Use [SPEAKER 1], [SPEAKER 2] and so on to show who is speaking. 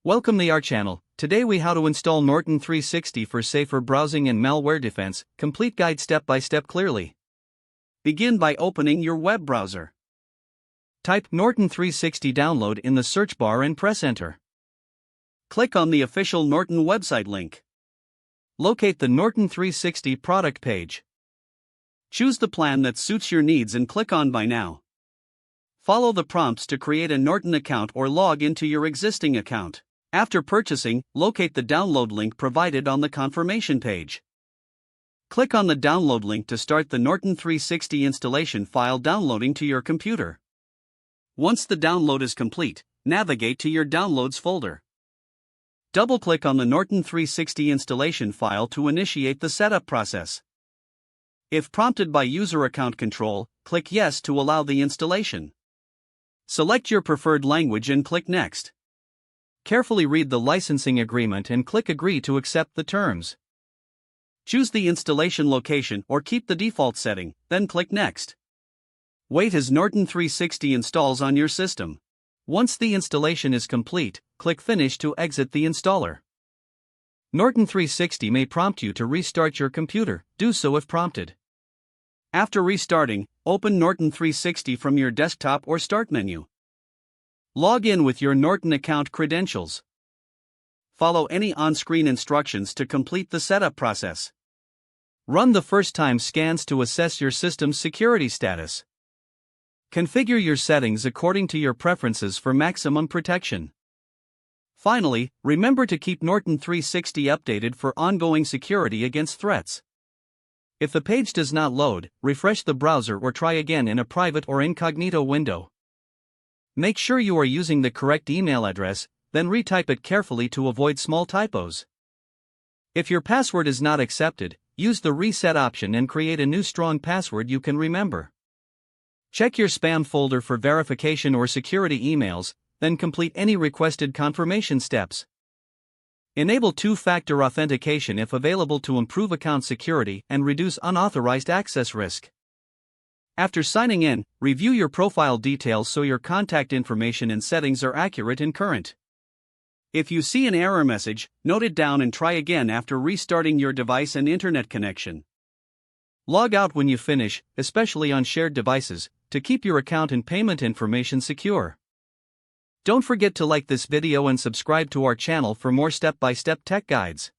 [SPEAKER 1] Welcome to our channel. Today we how to install Norton 360 for safer browsing and malware defense. Complete guide step by step clearly. Begin by opening your web browser. Type Norton 360 download in the search bar and press enter. Click on the official Norton website link. Locate the Norton 360 product page. Choose the plan that suits your needs and click on Buy Now. Follow the prompts to create a Norton account or log into your existing account. After purchasing, locate the download link provided on the confirmation page. Click on the download link to start the Norton 360 installation file downloading to your computer. Once the download is complete, navigate to your Downloads folder. Double-click on the Norton 360 installation file to initiate the setup process. If prompted by User Account Control, click Yes to allow the installation. Select your preferred language and click Next. Carefully read the licensing agreement and click Agree to accept the terms. Choose the installation location or keep the default setting, then click Next. Wait as Norton 360 installs on your system. Once the installation is complete, click Finish to exit the installer. Norton 360 may prompt you to restart your computer. Do so if prompted. After restarting, open Norton 360 from your desktop or Start menu. Log in with your Norton account credentials. Follow any on-screen instructions to complete the setup process. Run the first-time scans to assess your system's security status. Configure your settings according to your preferences for maximum protection. Finally, remember to keep Norton 360 updated for ongoing security against threats. If the page does not load, refresh the browser or try again in a private or incognito window. Make sure you are using the correct email address, then retype it carefully to avoid small typos. If your password is not accepted, use the reset option and create a new strong password you can remember. Check your spam folder for verification or security emails, then complete any requested confirmation steps. Enable two-factor authentication if available to improve account security and reduce unauthorized access risk. After signing in, review your profile details so your contact information and settings are accurate and current. If you see an error message, note it down and try again after restarting your device and internet connection. Log out when you finish, especially on shared devices, to keep your account and payment information secure. Don't forget to like this video and subscribe to our channel for more step-by-step tech guides.